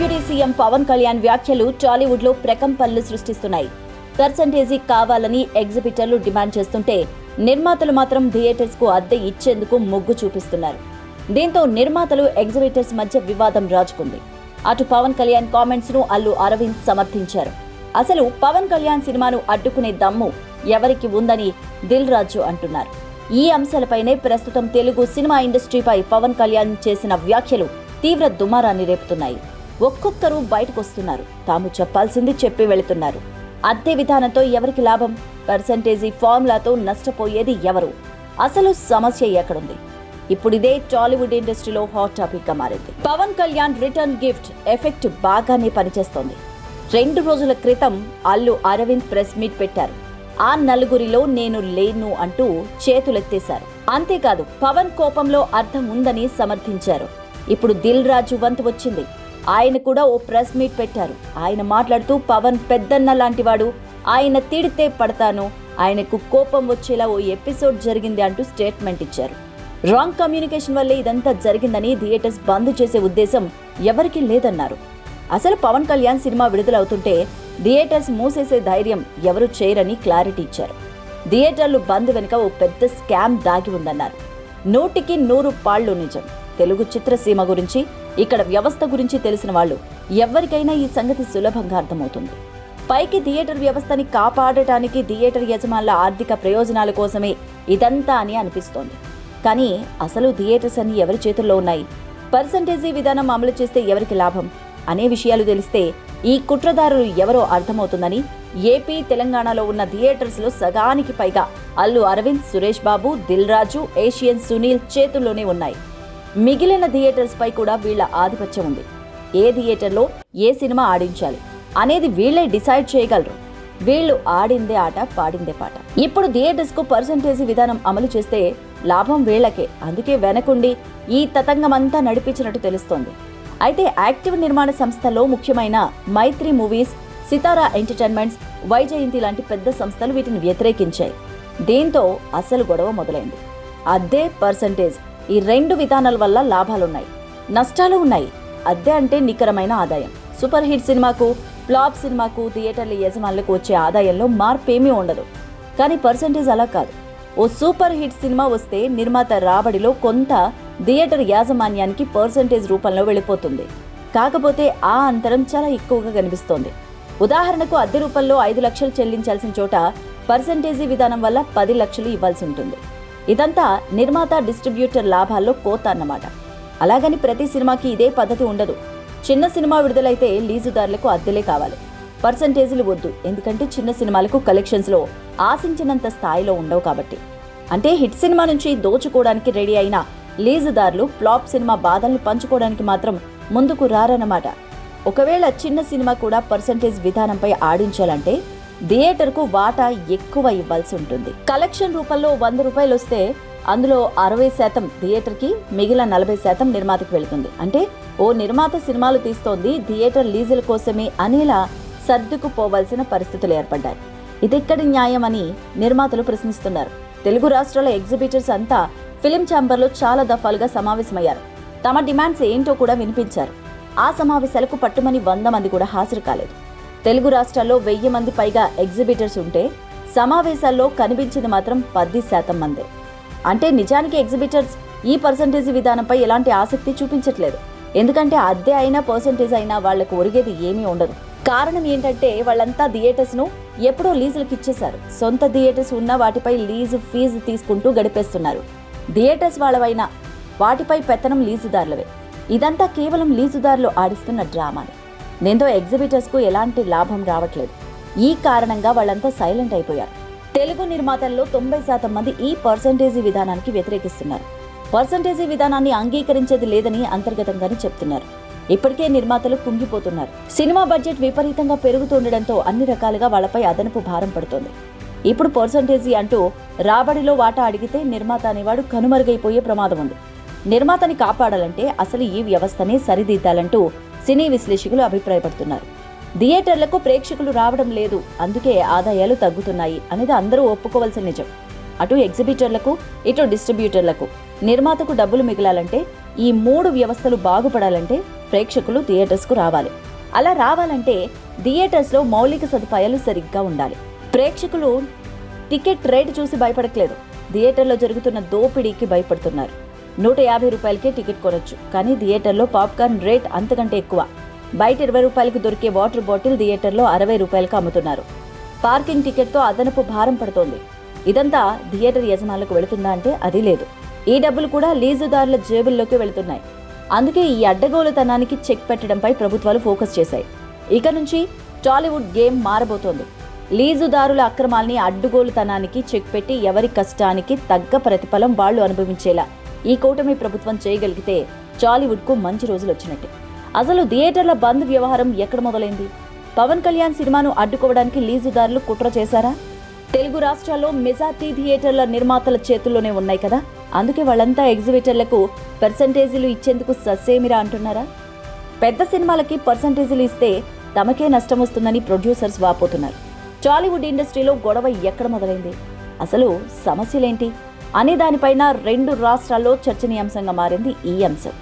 Deputy CM Pawan Kalyan వ్యాఖ్యలు టాలీవుడ్ లో ప్రకంపనలు సృష్టిస్తున్నాయి. పర్సంటేజీ కావాలని ఎగ్జిబిటర్లు డిమాండ్ చేస్తుంటే నిర్మాతలు మాత్రం థియేటర్స్ కు అద్దె ఇచ్చేందుకు మొగ్గు చూపిస్తున్నారు. దీంతో నిర్మాతలు ఎగ్జిబిటర్స్ మధ్య వివాదం రాజుకుంది. అటు పవన్ కళ్యాణ్ కామెంట్స్ ను అల్లు అరవింద్ సమర్థించారు. అసలు పవన్ కళ్యాణ్ సినిమాను అడ్డుకునే దమ్ము ఎవరికి ఉందని దిల్ రాజు అంటున్నారు. ఈ అంశాలపైనే ప్రస్తుతం తెలుగు సినిమా ఇండస్ట్రీపై పవన్ కళ్యాణ్ చేసిన వ్యాఖ్యలు తీవ్ర దుమారాన్ని రేపుతున్నాయి. ఒక్కొక్కరు బయటకొస్తున్నారు, తాము చెప్పాల్సింది చెప్పి వెళుతున్నారు. అద్దె విధానంతో ఎవరికి లాభం? పర్సంటేజీ ఫార్ములాతో నష్టపోయేది ఎవరు? అసలు సమస్య ఎక్కడుంది? ఇప్పుడిదే టాలీవుడ్ ఇండస్ట్రీలో హాట్ టాపిక్ గా మారింది. Pavan Kalyan return gift effect బాగానే పనిచేస్తోంది. 2 రోజుల క్రితం అల్లు అరవింద్ ప్రెస్ మీట్ పెట్టారు. ఆ నలుగురిలో నేను లేను అంటూ చేతులెత్తేశారు. అంతేకాదు, పవన్ కోపంలో అర్థం ఉందని సమర్థించారు. ఇప్పుడు దిల్ రాజు వంతు వచ్చింది. ఆయన కూడా ఓ ప్రెస్ మీట్ పెట్టారు. ఆయన మాట్లాడుతూ పవన్ పెద్దన్న లాంటివాడు, ఆయన తిడితే పడతాను, ఆయనకు కోపం వచ్చేలా ఓ ఎపిసోడ్ జరిగింది అంటూ స్టేట్మెంట్ ఇచ్చారు. రాంగ్ కమ్యూనికేషన్ వల్లే ఇదంతా జరిగిందని, థియేటర్స్ బంద్ చేసే ఉద్దేశం ఎవరికీ లేదన్నారు. అసలు పవన్ కళ్యాణ్ సినిమా విడుదలవుతుంటే థియేటర్స్ మూసేసే ధైర్యం ఎవరు చేయరని క్లారిటీ ఇచ్చారు. థియేటర్లు బంద్ వెనుక ఓ పెద్ద స్కామ్ దాగి ఉందన్నారు. 100కి 100 పాళ్ళు నిజం. తెలుగు చిత్రసీమ గురించి, ఇక్కడ వ్యవస్థ గురించి తెలిసిన వాళ్ళు ఎవరికైనా ఈ సంగతి సులభంగా అర్థమవుతుంది. పైకి థియేటర్ వ్యవస్థని కాపాడటానికి, థియేటర్ యజమానుల ఆర్థిక ప్రయోజనాల కోసమే ఇదంతా అని అనిపిస్తోంది. కానీ అసలు థియేటర్స్ అన్ని ఎవరి చేతుల్లో ఉన్నాయి? పర్సంటేజీ విధానం అమలు చేస్తే ఎవరికి లాభం అనే విషయాలు తెలిస్తే ఈ కుట్రదారులు ఎవరో అర్థమవుతుందని ఏపీ, తెలంగాణలో ఉన్న థియేటర్స్ లో సగానికి పైగా అల్లు అరవింద్, సురేష్ బాబు, దిల్ రాజు, ఏషియన్ సునీల్ చేతుల్లోనే ఉన్నాయి. మిగిలిన థియేటర్స్ పై కూడా వీళ్ల ఆధిపత్యం ఉంది. ఏ థియేటర్లో ఏ సినిమా ఆడించాలి అనేది వీళ్లే డిసైడ్ చేయగలరు. వీళ్లు ఆడిందే ఆట, పాడిందే పాట. ఇప్పుడు థియేటర్స్ కు పర్సంటేజీ విధానం అమలు చేస్తే లాభం వీళ్లకే. అందుకే వెనకుండి ఈ తతంగమంతా నడిపించినట్టు తెలుస్తోంది. అయితే యాక్టివ్ నిర్మాణ సంస్థల్లో ముఖ్యమైన మైత్రి మూవీస్, సితారా ఎంటర్టైన్మెంట్స్, వైజయంతి లాంటి పెద్ద సంస్థలు వీటిని వ్యతిరేకించాయి. దీంతో అసలు గొడవ మొదలైంది. అద్దె, పర్సంటేజ్ ఈ 2 విధానాల వల్ల లాభాలున్నాయి, నష్టాలు ఉన్నాయి. అద్దె అంటే నికరమైన ఆదాయం. సూపర్ హిట్ సినిమాకు, ఫ్లాప్ సినిమాకు థియేటర్ల యజమానులకు వచ్చే ఆదాయంలో మార్పేమీ ఉండదు. కానీ పర్సంటేజ్ అలా కాదు. ఓ సూపర్ హిట్ సినిమా వస్తే నిర్మాత రాబడిలో కొంత థియేటర్ యాజమాన్యానికి పర్సంటేజ్ రూపంలో వెళ్ళిపోతుంది. కాకపోతే ఆ అంతరం చాలా ఎక్కువగా కనిపిస్తోంది. ఉదాహరణకు అద్దె రూపంలో 5 లక్షలు చెల్లించాల్సిన చోట పర్సంటేజీ విధానం వల్ల 10 లక్షలు ఇవ్వాల్సి ఉంటుంది. ఇదంతా నిర్మాత, డిస్ట్రిబ్యూటర్ లాభాల్లో కోత అన్నమాట. అలాగని ప్రతి సినిమాకి ఇదే పద్ధతి ఉండదు. చిన్న సినిమా విడుదలైతే లీజుదారులకు అద్దెలే కావాలి, పర్సంటేజీలు వద్దు. ఎందుకంటే చిన్న సినిమాలకు కలెక్షన్స్ లో ఆశించినంత స్థాయిలో ఉండవు కాబట్టి. అంటే హిట్ సినిమా నుంచి దోచుకోవడానికి రెడీ అయిన లీజుదారులు ఫ్లాప్ సినిమా బాధల్ని పంచుకోవడానికి మాత్రం ముందుకు రారన్నమాట. ఒకవేళ చిన్న సినిమా కూడా పర్సంటేజ్ విధానంపై ఆడించాలంటే థియేటర్కు వాటా ఎక్కువ ఇవ్వాల్సి ఉంటుంది. కలెక్షన్ రూపంలో 100 రూపాయలు వస్తే అందులో 60% థియేటర్కి, మిగిలిన 40% నిర్మాతకి వెళుతుంది. అంటే ఓ నిర్మాత సినిమాలు తీస్తోంది థియేటర్ లీజుల కోసమే అనేలా సర్దుకుపోవాల్సిన పరిస్థితులు ఏర్పడ్డాయి. ఇదెక్కడి న్యాయం అని నిర్మాతలు ప్రశ్నిస్తున్నారు. తెలుగు రాష్ట్రాల ఎగ్జిబిటర్స్ అంతా ఫిలిం ఛాంబర్లో చాలా దఫాలుగా సమావేశమయ్యారు. తమ డిమాండ్స్ ఏంటో కూడా వినిపించారు. ఆ సమావేశాలకు పట్టుమని 100 మంది కూడా హాజరు కాలేదు. తెలుగు రాష్ట్రాల్లో 1000 మంది పైగా ఎగ్జిబిటర్స్ ఉంటే సమావేశాల్లో కనిపించింది మాత్రం 10% మందే. అంటే నిజానికి ఎగ్జిబిటర్స్ ఈ పర్సంటేజీ విధానంపై ఎలాంటి ఆసక్తి చూపించట్లేదు. ఎందుకంటే అద్దె అయినా పర్సంటేజ్ అయినా వాళ్లకు ఒరిగేది ఏమీ ఉండదు. కారణం ఏంటంటే వాళ్ళంతా థియేటర్స్ ను ఎప్పుడో లీజులకు ఇచ్చేశారు. సొంత థియేటర్స్ ఉన్న వాటిపై లీజు ఫీజు తీసుకుంటూ గడిపేస్తున్నారు. థియేటర్స్ వాళ్ళవైనా వాటిపై పెత్తనం లీజుదారులవే. ఇదంతా కేవలం లీజుదారులు ఆడిస్తున్న డ్రామానే. దీంతో ఎగ్జిబిటర్స్ కు ఎలాంటి లాభం రావట్లేదు. ఈ కారణంగా వాళ్ళంతా సైలెంట్ అయిపోయారు. తెలుగు నిర్మాతల్లో 90% మంది ఈ పర్సంటేజీ విధానానికి వ్యతిరేకిస్తున్నారు. పర్సంటేజీ విధానాన్ని అంగీకరించేది లేదని అంతర్గతంగానే చెప్తున్నారు. ఇప్పటికే నిర్మాతలు కుంగిపోతున్నారు. సినిమా బడ్జెట్ విపరీతంగా పెరుగుతుండటంతో అన్ని రకాలుగా వాళ్లపై అదనపు భారం పడుతోంది. ఇప్పుడు పర్సంటేజీ అంటూ రాబడిలో వాటా అడిగితే నిర్మాత అనేవాడు కనుమరుగైపోయే ప్రమాదం ఉంది. నిర్మాతని కాపాడాలంటే అసలు ఈ వ్యవస్థనే సరిదిద్దాలంటూ సినీ విశ్లేషకులు అభిప్రాయపడుతున్నారు. థియేటర్లకు ప్రేక్షకులు రావడం లేదు, అందుకే ఆదాయాలు తగ్గుతున్నాయి అనేది అందరూ ఒప్పుకోవాల్సిన నిజం. అటు ఎగ్జిబిటర్లకు, ఇటు డిస్ట్రిబ్యూటర్లకు, నిర్మాతకు డబ్బులు మిగలాలంటే, ఈ 3 వ్యవస్థలు బాగుపడాలంటే ప్రేక్షకులు థియేటర్స్కు రావాలి. అలా రావాలంటే థియేటర్స్లో మౌలిక సదుపాయాలు సరిగ్గా ఉండాలి. ప్రేక్షకులు టికెట్ రేటు చూసి భయపడట్లేదు, థియేటర్లో జరుగుతున్న దోపిడీకి భయపడుతున్నారు. 150 రూపాయలకే టికెట్ కొనొచ్చు, కానీ థియేటర్లో పాప్కార్న్ రేట్ అంతకంటే ఎక్కువ. బయట 20 రూపాయలకు దొరికే వాటర్ బాటిల్ థియేటర్లో 60 రూపాయలకు అమ్ముతున్నారు. పార్కింగ్ టికెట్తో అదనపు భారం పడుతోంది. ఇదంతా థియేటర్ యజమానులకు వెళుతుందా అంటే అది లేదు. ఈ డబ్బులు కూడా లీజుదారుల జేబుల్లోకి వెళుతున్నాయి. అందుకే ఈ అడ్డగోలుతనానికి చెక్ పెట్టడంపై ప్రభుత్వాలు ఫోకస్ చేశాయి. ఇక నుంచి టాలీవుడ్ గేమ్ మారబోతోంది. లీజుదారుల అక్రమాల్ని, అడ్డుగోలుతనానికి చెక్ పెట్టి ఎవరి కష్టానికి తగ్గ ప్రతిఫలం వాళ్లు అనుభవించేలా ఈ కూటమి ప్రభుత్వం చేయగలిగితే టాలీవుడ్కు మంచి రోజులు వచ్చినట్టే. అసలు థియేటర్ల బంద్ వ్యవహారం ఎక్కడ మొదలైంది? పవన్ కళ్యాణ్ సినిమాను అడ్డుకోవడానికి లీజుదారులు కుట్ర చేశారా? తెలుగు రాష్ట్రాల్లో మెజార్టీ థియేటర్ల నిర్మాతల చేతుల్లోనే ఉన్నాయి కదా, అందుకే వాళ్ళంతా ఎగ్జిబిటర్లకు పర్సంటేజీలు ఇచ్చేందుకు ససేమిరా అంటున్నారా? పెద్ద సినిమాలకి పర్సంటేజీలు ఇస్తే తమకే నష్టం వస్తుందని ప్రొడ్యూసర్స్ వాపోతున్నారు. టాలీవుడ్ ఇండస్ట్రీలో గొడవ ఎక్కడ మొదలైంది, అసలు సమస్యలేంటి అనే దానిపైన 2 రాష్ట్రాల్లో చర్చనీయాంశంగా మారింది ఈ అంశం.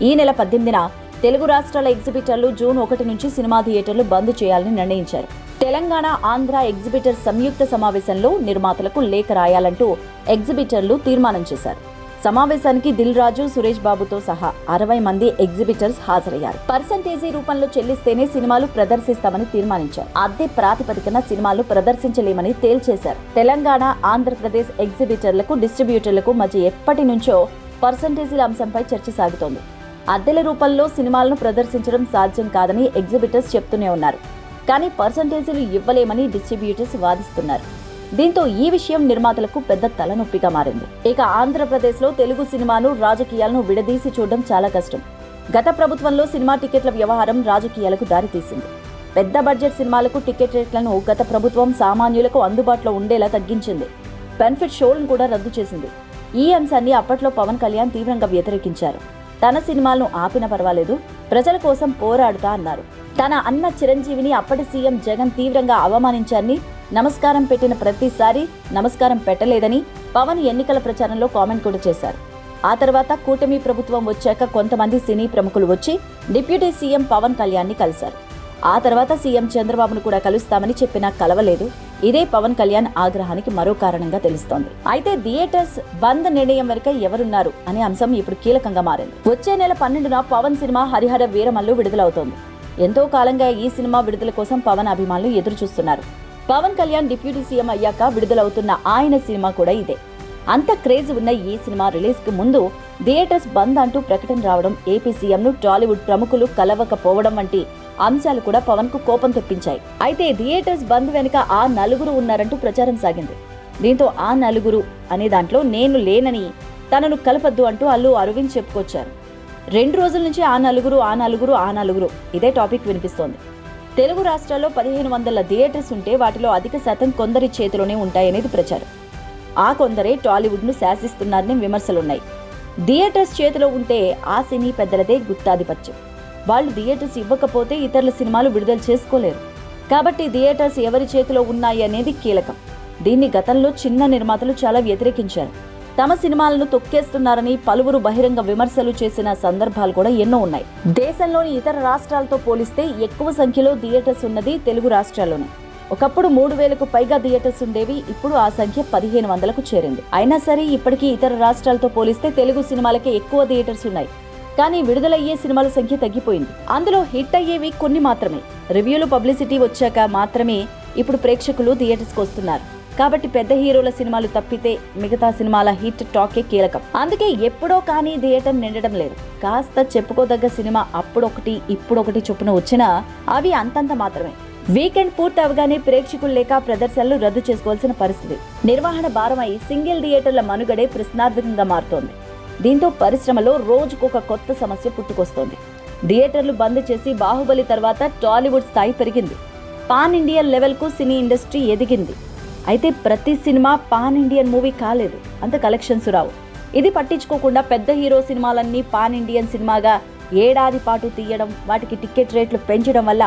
ఈ నెల 18న తెలుగు రాష్ట్రాల ఎగ్జిబిటర్లు జూన్ 1 నుంచి సినిమా థియేటర్లు బంద్ చేయాలని నిర్ణయించారు. తెలంగాణ, ఆంధ్ర ఎగ్జిబిటర్ సంయుక్త సమావేశంలో నిర్మాతలకు లేఖ రాయాలంటూ ఎగ్జిబిటర్లు తీర్మానం చేశారు. సమావేశానికి దిల్ రాజు, సురేష్ బాబుతో సహా 60 మంది ఎగ్జిబిటర్స్ హాజరయ్యారు. పర్సంటేజీ రూపంలో చెల్లిస్తేనే సినిమాలు ప్రదర్శిస్తామని తీర్మానించారు. అద్దె ప్రాతిపదికన సినిమాలు ప్రదర్శించలేమని తేల్చేశారు. తెలంగాణ, ఆంధ్రప్రదేశ్ ఎగ్జిబిటర్లకు, డిస్ట్రిబ్యూటర్లకు మధ్య ఎప్పటి నుంచో పర్సంటేజీల అంశంపై చర్చ సాగుతోంది. అద్దెల రూపంలో సినిమాలను ప్రదర్శించడం సాధ్యం కాదని ఎగ్జిబిటర్స్ చెప్తూనే ఉన్నారు. కానీ పర్సంటేజీలు ఇవ్వలేమని డిస్ట్రిబ్యూటర్స్ వాదిస్తున్నారు. దీంతో ఈ విషయం నిర్మాతలకు పెద్ద తలనొప్పిగా మారింది. ఇక ఆంధ్రప్రదేశ్లో తెలుగు సినిమాను, రాజకీయాలను విడదీసి చూడడం చాలా కష్టం. గత ప్రభుత్వంలో సినిమా టికెట్ల వ్యవహారం రాజకీయాలకు దారితీసింది. పెద్ద బడ్జెట్ సినిమాలకు టికెట్ రేట్లను గత ప్రభుత్వం సామాన్యులకు అందుబాటులో ఉండేలా తగ్గించింది. బెనిఫిట్ షోలను కూడా రద్దు చేసింది. ఈ అంశాన్ని అప్పట్లో పవన్ కళ్యాణ్ తీవ్రంగా వ్యతిరేకించారు. తన సినిమాలను ఆపిన పర్వాలేదు, ప్రజల కోసం పోరాడుతా అన్నారు. తన అన్న చిరంజీవిని అప్పటి సీఎం జగన్ తీవ్రంగా అవమానించారని, నమస్కారం పెట్టిన ప్రతిసారి నమస్కారం పెట్టలేదని పవన్ ఎన్నికల ప్రచారంలో కామెంట్ కూడా చేశారు. ఆ తర్వాత కూటమి ప్రభుత్వం వచ్చాక కొంతమంది సినీ ప్రముఖులు వచ్చి డిప్యూటీ సీఎం పవన్ కళ్యాణ్ని కలిశారు. ఆ తర్వాత సీఎం చంద్రబాబును కూడా కలుస్తామని చెప్పినా కలవలేదు. ఇదే పవన్ కళ్యాణ్ ఆగ్రహానికి మరో కారణంగా తెలుస్తోంది. అయితే థియేటర్స్ బంద్ నిర్ణయం వెనుక ఎవరున్నారు అనే అంశం ఇప్పుడు కీలకంగా మారింది. వచ్చే నెల 12న పవన్ సినిమా హరిహర వీరమల్లు విడుదలవుతోంది. ఎంతో కాలంగా ఈ సినిమా విడుదల కోసం పవన్ అభిమానులు ఎదురు చూస్తున్నారు. పవన్ కళ్యాణ్ డిప్యూటీ సీఎం అయ్యాక విడుదలవుతున్న ఆయన సినిమా కూడా ఇదే. అంత క్రేజ్ ఉన్న ఈ సినిమా రిలీజ్ కి ముందు థియేటర్స్ బంద్ అంటూ ప్రకటన రావడం, ఏపీ సీఎంను టాలీవుడ్ ప్రముఖులు కలవకపోవడం వంటి అంశాలు కూడా పవన్ కు కోపం తెప్పించాయి. అయితే థియేటర్స్ బంద్ వెనుక ఆ నలుగురు ఉన్నారంటూ ప్రచారం సాగింది. దీంతో ఆ నలుగురు అనే దాంట్లో నేను లేనని, తనను కలపద్దు అంటూ అల్లు అరవింద్ చెప్పుకొచ్చారు. 2 రోజుల నుంచి ఆ నలుగురు ఇదే టాపిక్ వినిపిస్తోంది. తెలుగు రాష్ట్రాల్లో 1500 థియేటర్స్ ఉంటే వాటిలో అధిక శాతం కొందరి చేతిలోనే ఉంటాయనేది ప్రచారం. ఆ కొందరే టాలీవుడ్ను శాసిస్తున్నారని విమర్శలున్నాయి. థియేటర్స్ చేతిలో ఉంటే ఆ సినీ పెద్దలదే గుత్తాధిపత్యం. వాళ్ళు థియేటర్స్ ఇవ్వకపోతే ఇతరుల సినిమాలు విడుదల చేసుకోలేరు. కాబట్టి థియేటర్స్ ఎవరి చేతిలో ఉన్నాయి అనేది కీలకం. దీన్ని గతంలో చిన్న నిర్మాతలు చాలా వ్యతిరేకించారు. తమ సినిమాలను తొక్కేస్తున్నారని పలువురు బహిరంగ విమర్శలు చేసిన సందర్భాలు కూడా ఎన్నో ఉన్నాయి. దేశంలోని ఇతర రాష్ట్రాలతో పోలిస్తే ఎక్కువ సంఖ్యలో థియేటర్స్ ఉన్నది తెలుగు రాష్ట్రాల్లోనే. ఒకప్పుడు 3000కు పైగా థియేటర్స్ ఉండేవి. ఇప్పుడు ఆ సంఖ్య 1500కు చేరింది. అయినా సరే ఇప్పటికీ ఇతర రాష్ట్రాలతో పోలిస్తే తెలుగు సినిమాలకే ఎక్కువ థియేటర్స్ ఉన్నాయి. కానీ విడుదలయ్యే సినిమాల సంఖ్య తగ్గిపోయింది. అందులో హిట్ అయ్యేవి కొన్ని మాత్రమే. రివ్యూలు, పబ్లిసిటీ వచ్చాక మాత్రమే ఇప్పుడు ప్రేక్షకులు థియేటర్స్కి వస్తున్నారు. కాబట్టి పెద్ద హీరోల సినిమాలు తప్పితే మిగతా సినిమాల హిట్ టాకే కీలకం. అందుకే ఎప్పుడో కానీ థియేటర్ నిండడం లేదు. కాస్త చెప్పుకోదగ్గ సినిమా అప్పుడొకటి ఇప్పుడొకటి చొప్పున వచ్చినా అవి అంతంత మాత్రమే. వీకెండ్ పూర్తి అవగానే ప్రేక్షకులు లేక ప్రదర్శనలు రద్దు చేసుకోవాల్సిన పరిస్థితి. నిర్వహణ భారమై సింగిల్ థియేటర్ల మనుగడే ప్రశ్నార్థకంగా మారుతోంది. దీంతో పరిశ్రమలో రోజుకొక కొత్త సమస్య పుట్టుకొస్తోంది. థియేటర్లు బంద్ చేసి బాహుబలి తర్వాత టాలీవుడ్ స్థాయి పెరిగింది. పాన్ ఇండియన్ లెవెల్కు సినీ ఇండస్ట్రీ ఎదిగింది. అయితే ప్రతి సినిమా పాన్ ఇండియన్ మూవీ కాలేదు, అంత కలెక్షన్స్ రావు. ఇది పట్టించుకోకుండా పెద్ద హీరో సినిమాలన్నీ పాన్ ఇండియన్ సినిమాగా ఏడాది పాటు తీయడం, వాటికి టికెట్ రేట్లు పెంచడం వల్ల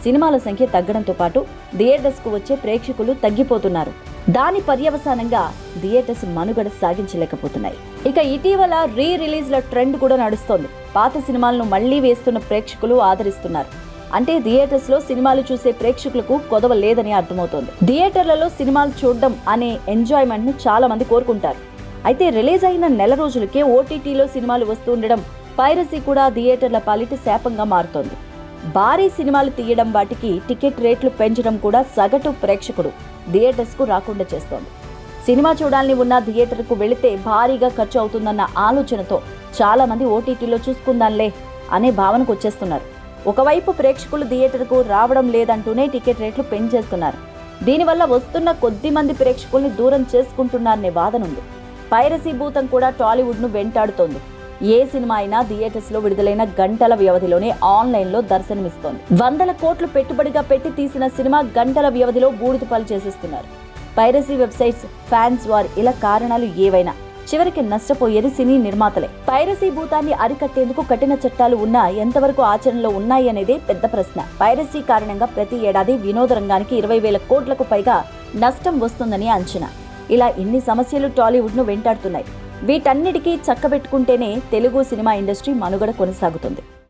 సినిమాల సంఖ్య తగ్గడంతో పాటు థియేటర్స్కు వచ్చే ప్రేక్షకులు తగ్గిపోతున్నారు. దాని పర్యవసానంగా థియేటర్స్ మనుగడ సాగించలేకపోతున్నాయి. ఇక ఇటీవల రిలీజ్ల ట్రెండ్ కూడా నడుస్తోంది. పాత సినిమాలను మళ్లీ వేస్తున్న ప్రేక్షకులు ఆదరిస్తున్నారు. అంటే థియేటర్స్ లో సినిమాలు చూసే ప్రేక్షకులకు కొదవ లేదని అర్థమవుతోంది. థియేటర్లలో సినిమాలు చూడడం అనే ఎంజాయ్మెంట్ ను చాలా మంది కోరుకుంటారు. అయితే రిలీజ్ అయిన నెల రోజులకే ఓటీటీలో సినిమాలు వస్తుండడం, పైరసీ కూడా థియేటర్ల పాలిట శాపంగా మారుతోంది. భారీ సినిమాలు తీయడం, వాటికి టికెట్ రేట్లు పెంచడం కూడా సగటు ప్రేక్షకుడు థియేటర్స్ కు రాకుండా చేస్తోంది. సినిమా చూడాలని ఉన్న థియేటర్కు వెళితే భారీగా ఖర్చు అవుతుందన్న ఆలోచనతో చాలా మంది ఓటీటీలో చూసుకుందాంలే అనే భావనకు వచ్చేస్తున్నారు. ఒకవైపు ప్రేక్షకులు థియేటర్కు రావడం లేదంటూనే టికెట్ రేట్లు పెంచేస్తున్నారు. దీనివల్ల వస్తున్న కొద్ది మంది ప్రేక్షకుల్ని దూరం చేసుకుంటున్నారనే వాదనుంది. పైరసీ భూతం కూడా టాలీవుడ్ ను వెంటాడుతోంది. ఏ సినిమా అయినా థియేటర్స్ లో విడుదలైన గంటల వ్యవధిలోనే ఆన్లైన్ లో దర్శనమిస్తోంది. వందల కోట్లు పెట్టుబడిగా పెట్టి తీసిన సినిమా గంటల వ్యవధిలో బూడిద పాలు చేసేస్తున్నారు. పైరసీ వెబ్సైట్స్, ఫ్యాన్స్ వార్, ఇలా కారణాలు ఏవైనా చివరికి నష్టపోయేది సినీ నిర్మాతలే. పైరసీ భూతాన్ని అరికట్టేందుకు కఠిన చట్టాలు ఉన్నా ఎంతవరకు ఆచరణలో ఉన్నాయి అనేదే పెద్ద ప్రశ్న. పైరసీ కారణంగా ప్రతి ఏడాది వినోద రంగానికి 20,000 కోట్లకు పైగా నష్టం వస్తుందని అంచనా. ఇలా ఇన్ని సమస్యలు టాలీవుడ్ ను వెంటాడుతున్నాయి. వీటన్నిటికీ చక్కబెట్టుకుంటేనే తెలుగు సినిమా ఇండస్ట్రీ మనుగడ కొనసాగుతుంది.